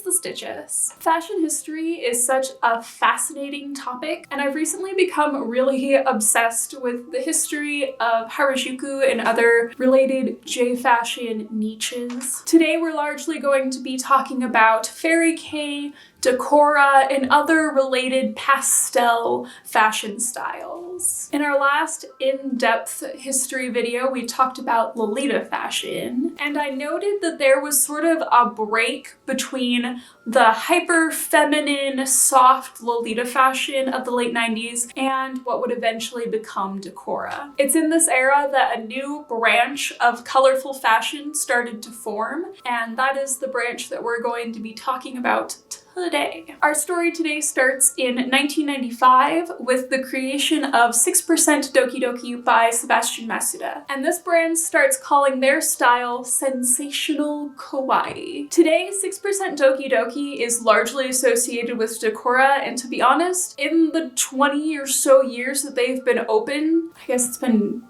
the stitches. Fashion history is such a fascinating topic, and I've recently become really obsessed with the history of Harajuku and other related J-fashion niches. Today we're largely going to be talking about fairy kei, Decora, and other related pastel fashion styles. In our last in-depth history video, we talked about Lolita fashion, and I noted that there was sort of a break between the hyper-feminine, soft Lolita fashion of the late 90s and what would eventually become Decora. It's in this era that a new branch of colorful fashion started to form, and that is the branch that we're going to be talking about today. Our story today starts in 1995 with the creation of 6% Doki Doki by Sebastian Masuda, and this brand starts calling their style sensational kawaii. Today, 6% Doki Doki is largely associated with Decora, and to be honest, in the 20 or so years that they've been open, I guess it's been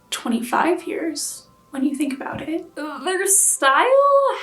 25 years. When you think about it, their style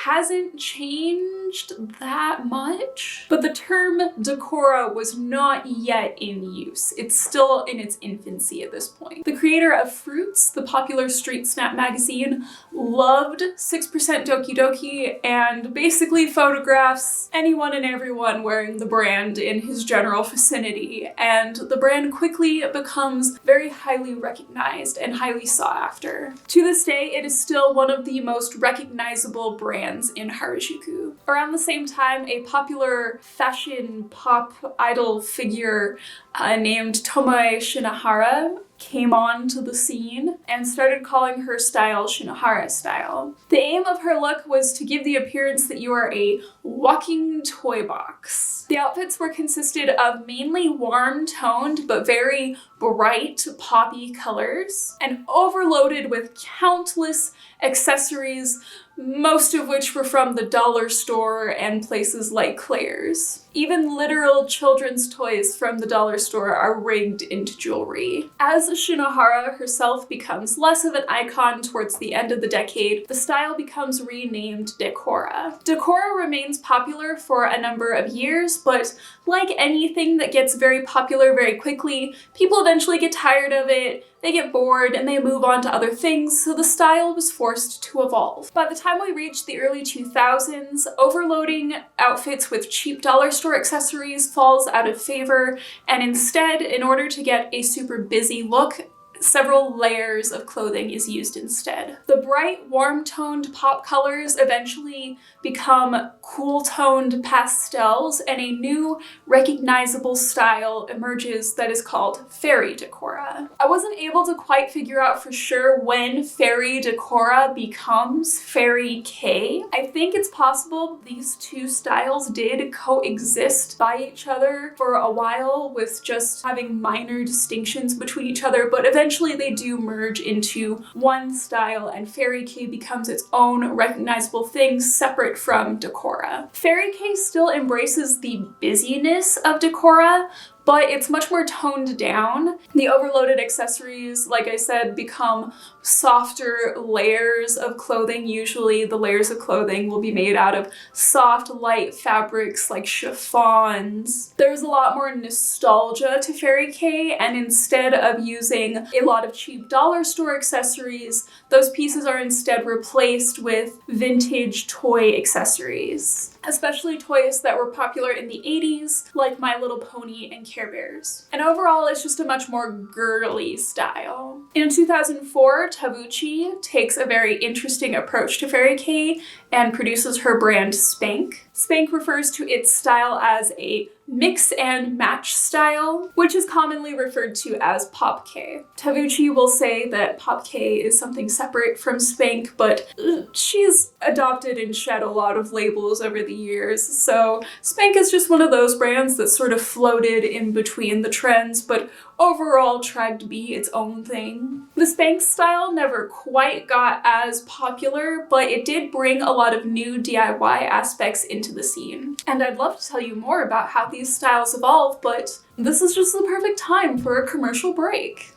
hasn't changed that much, but the term Decora was not yet in use. It's still in its infancy at this point. The creator of Fruits, the popular street snap magazine, loved 6% Doki Doki and basically photographs anyone and everyone wearing the brand in his general vicinity, and the brand quickly becomes very highly recognized and highly sought after. To this day, it is still one of the most recognizable brands in Harajuku. Around the same time, a popular fashion pop idol figure named Tomoe Shinohara came onto the scene and started calling her style Shinohara style. The aim of her look was to give the appearance that you are a walking toy box. The outfits were consisted of mainly warm-toned but very bright poppy colors and overloaded with countless accessories, most of which were from the dollar store and places like Claire's. Even literal children's toys from the dollar store are rigged into jewelry. As Shinohara herself becomes less of an icon towards the end of the decade, the style becomes renamed Decora. Decora remains popular for a number of years, but like anything that gets very popular very quickly, people eventually get tired of it, they get bored, and they move on to other things, so the style was forced to evolve. By the time we reached the early 2000s, overloading outfits with cheap dollar store accessories falls out of favor, and instead, in order to get a super busy look, several layers of clothing is used instead. The bright, warm-toned pop colors eventually become cool-toned pastels, and a new, recognizable style emerges that is called fairy decora. I wasn't able to quite figure out for sure when fairy decora becomes fairy kei. I think it's possible these two styles did coexist by each other for a while with just having minor distinctions between each other, but eventually they do merge into one style, and fairy kei becomes its own recognizable thing separate from Decora. Fairy kei still embraces the busyness of Decora, but it's much more toned down. The overloaded accessories, like I said, become softer layers of clothing. Usually the layers of clothing will be made out of soft, light fabrics like chiffons. There's a lot more nostalgia to fairy kei, and instead of using a lot of cheap dollar store accessories, those pieces are instead replaced with vintage toy accessories, especially toys that were popular in the 80s, like My Little Pony and Care Bears. And overall, it's just a much more girly style. In 2004, Tabuchi takes a very interesting approach to fairy kei and produces her brand Spank. Spank refers to its style as a mix and match style, which is commonly referred to as pop kei. Tabuchi will say that pop kei is something separate from Spank, but she's adopted and shed a lot of labels over the years, so Spank is just one of those brands that sort of floated in between the trends, but overall tried to be its own thing. The Spank style never quite got as popular, but it did bring a lot of new DIY aspects into the scene. And I'd love to tell you more about how these styles evolve, but this is just the perfect time for a commercial break.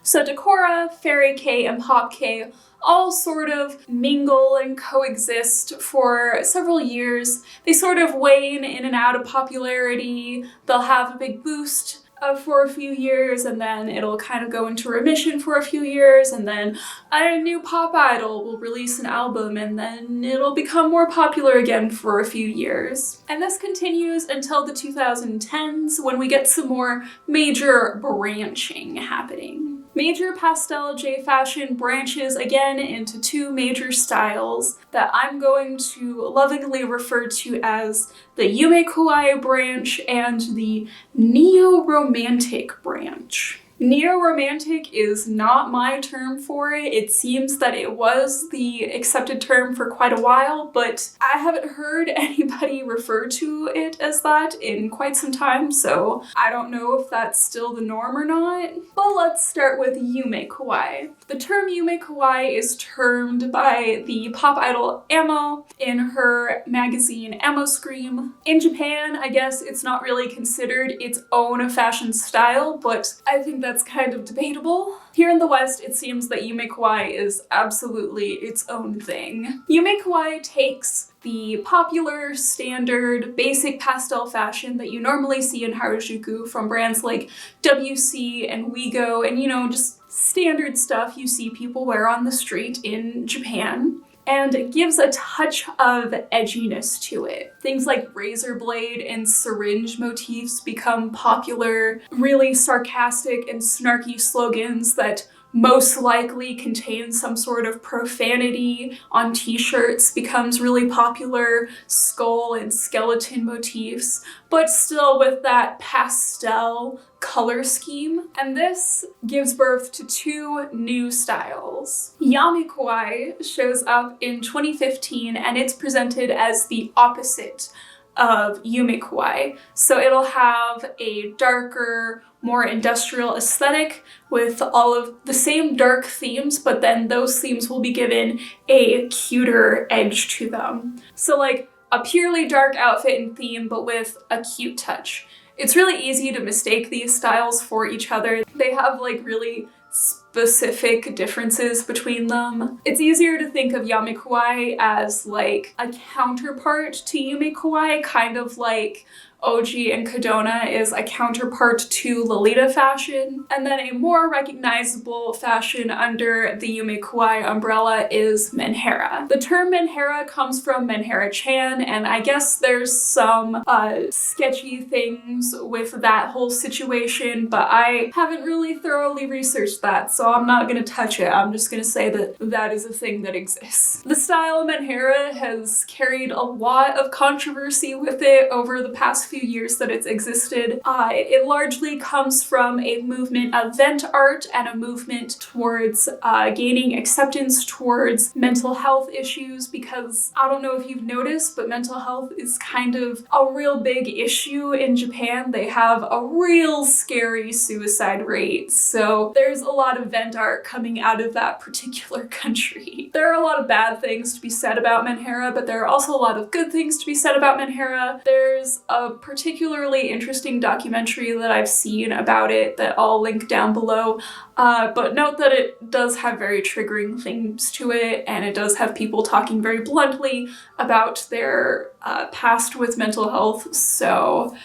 So Decora, Fairy K, and Pop K all sort of mingle and coexist for several years. They sort of wane in and out of popularity. They'll have a big boost for a few years, and then it'll kind of go into remission for a few years, and then a new pop idol will release an album, and then it'll become more popular again for a few years. And this continues until the 2010s, when we get some more major branching happening. Major Pastel J fashion branches again into two major styles that I'm going to lovingly refer to as the yumekawaii branch and the neo-romantic branch. Neo-romantic is not my term for it. It seems that it was the accepted term for quite a while, but I haven't heard anybody refer to it as that in quite some time, so I don't know if that's still the norm or not. But let's start with yumekawaii. The term yumekawaii is termed by the pop idol Amo in her magazine Amo Scream. In Japan, I guess it's not really considered its own fashion style, but I think that's kind of debatable. Here in the West, it seems that yumekawaii is absolutely its own thing. Yumekawaii takes the popular, standard, basic pastel fashion that you normally see in Harajuku from brands like WC and Wigo and, just standard stuff you see people wear on the street in Japan, and it gives a touch of edginess to it. Things like razor blade and syringe motifs become popular. Really sarcastic and snarky slogans that most likely contain some sort of profanity on t-shirts becomes really popular. Skull and skeleton motifs, but still with that pastel color scheme. And this gives birth to two new styles. Yumekawaii shows up in 2015 and it's presented as the opposite of yumekawaii. So it'll have a darker, more industrial aesthetic with all of the same dark themes, but then those themes will be given a cuter edge to them. So like a purely dark outfit and theme, but with a cute touch. It's really easy to mistake these styles for each other. They have like really specific differences between them. It's easier to think of yumekawaii as like a counterpart to yumekawaii, kind of like Oji and Kadona is a counterpart to Lolita fashion. And then a more recognizable fashion under the yumekawaii umbrella is menhera. The term menhera comes from Menhera-chan, and I guess there's some sketchy things with that whole situation, but I haven't really thoroughly researched that, so I'm not gonna touch it. I'm just gonna say that that is a thing that exists. The style menhera has carried a lot of controversy with it over the past few years that it's existed. It largely comes from a movement of vent art and a movement towards gaining acceptance towards mental health issues, because I don't know if you've noticed, but mental health is kind of a real big issue in Japan. They have a real scary suicide rate, so there's a lot of vent art coming out of that particular country. There are a lot of bad things to be said about menhera, but there are also a lot of good things to be said about menhera. There's a particularly interesting documentary that I've seen about it that I'll link down below, but note that it does have very triggering things to it, and it does have people talking very bluntly about their past with mental health, so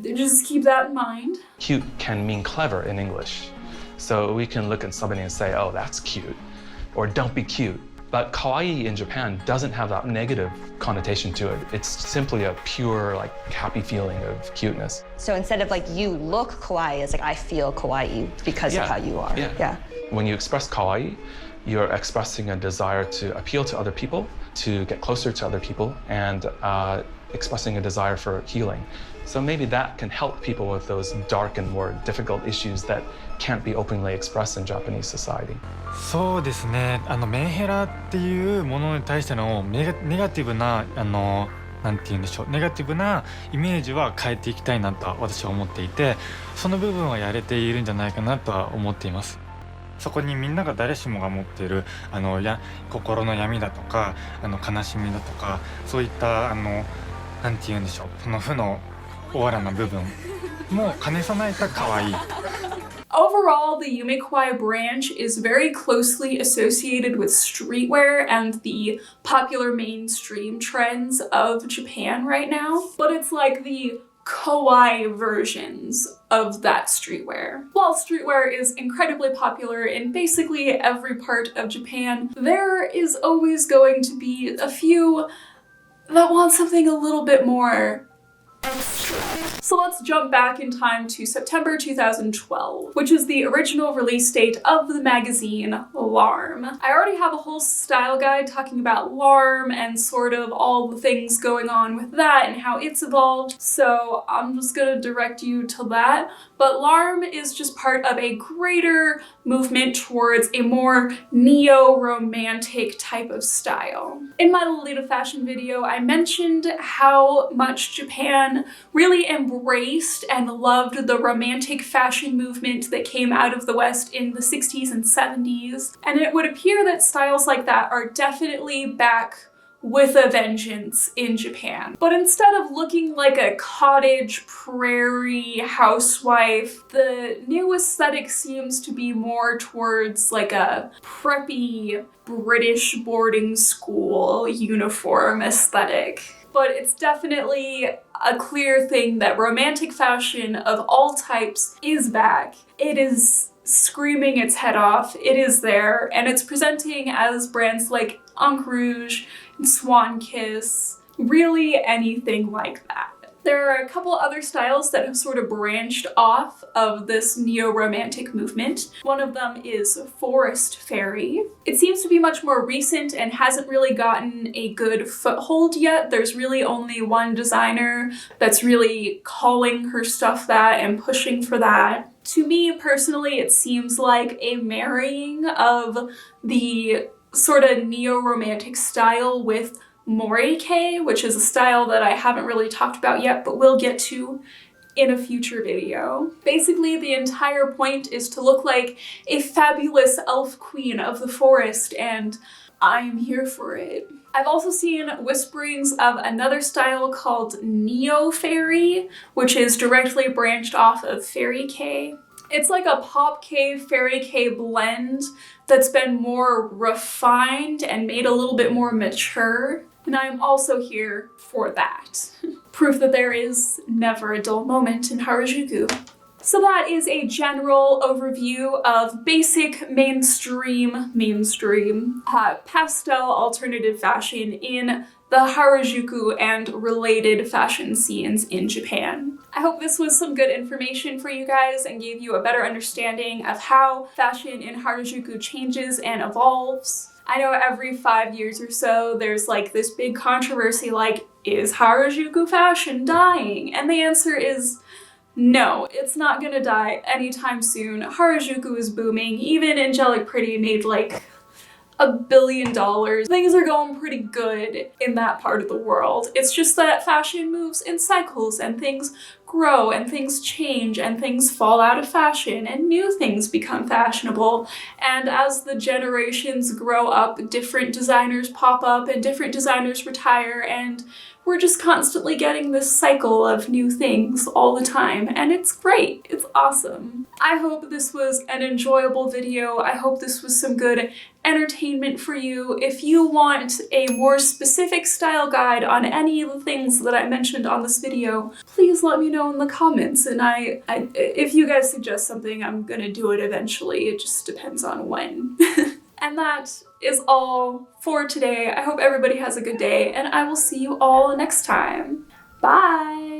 just keep that in mind. Cute can mean clever in English, so we can look at somebody and say, oh, that's cute, or don't be cute. But kawaii in Japan doesn't have that negative connotation to it. It's simply a pure, like, happy feeling of cuteness. So instead of like, you look kawaii, it's like, I feel kawaii because of how you are. Yeah. When you express kawaii, you're expressing a desire to appeal to other people, to get closer to other people, and expressing a desire for healing. So maybe that can help people with those dark and more difficult issues that can't be openly expressed in Japanese society. そうですね。メンヘラっていうものに対してのネガティブななんて言うんでしょう、ネガティブなイメージは変えていきたいなと私は思っていて、その部分はやれているんじゃないかなとは思っています。そこにみんなが誰しもが持っている心の闇だとか悲しみだとか、そういったなんて言うんでしょう、その負のおわらな部分も兼ね備えた可愛い。Overall, the yumekawaii branch is very closely associated with streetwear and the popular mainstream trends of Japan right now, but it's like the kawaii versions of that streetwear. While streetwear is incredibly popular in basically every part of Japan, there is always going to be a few that want something a little bit more extra. So let's jump back in time to September 2012, which is the original release date of the magazine Larme. I already have a whole style guide talking about Larme and sort of all the things going on with that and how it's evolved, so I'm just gonna direct you to that. But Larme is just part of a greater movement towards a more neo-romantic type of style. In my Lolita fashion video, I mentioned how much Japan really embraced and loved the romantic fashion movement that came out of the West in the 60s and 70s, and it would appear that styles like that are definitely back with a vengeance in Japan. But instead of looking like a cottage prairie housewife, the new aesthetic seems to be more towards like a preppy British boarding school uniform aesthetic. But it's definitely a clear thing that romantic fashion of all types is back. It is screaming its head off, it is there, and it's presenting as brands like Encre Rouge and Swan Kiss, really anything like that. There are a couple other styles that have sort of branched off of this neo-romantic movement. One of them is Forest Fairy. It seems to be much more recent and hasn't really gotten a good foothold yet. There's really only one designer that's really calling her stuff that and pushing for that. To me personally, it seems like a marrying of the sort of neo-romantic style with Morike, which is a style that I haven't really talked about yet, but will get to in a future video. Basically, the entire point is to look like a fabulous elf queen of the forest, and I'm here for it. I've also seen whisperings of another style called Neo Fairy, which is directly branched off of Fairy K. It's like a Pop K, Fairy K blend that's been more refined and made a little bit more mature, and I'm also here for that. Proof that there is never a dull moment in Harajuku. So that is a general overview of basic mainstream pastel alternative fashion in the Harajuku and related fashion scenes in Japan. I hope this was some good information for you guys and gave you a better understanding of how fashion in Harajuku changes and evolves. I know every 5 years or so there's like this big controversy like, is Harajuku fashion dying? And the answer is no, it's not gonna die anytime soon. Harajuku is booming. Even Angelic Pretty made like $1 billion. Things are going pretty good in that part of the world. It's just that fashion moves in cycles and things grow and things change and things fall out of fashion and new things become fashionable. And as the generations grow up, different designers pop up and different designers retire, and we're just constantly getting this cycle of new things all the time, and it's great. It's awesome. I hope this was an enjoyable video. I hope this was some good entertainment for you. If you want a more specific style guide on any of the things that I mentioned on this video, please let me know in the comments, and if you guys suggest something, I'm gonna do it eventually. It just depends on when. And that is all for today. I hope everybody has a good day, and I will see you all next time. Bye!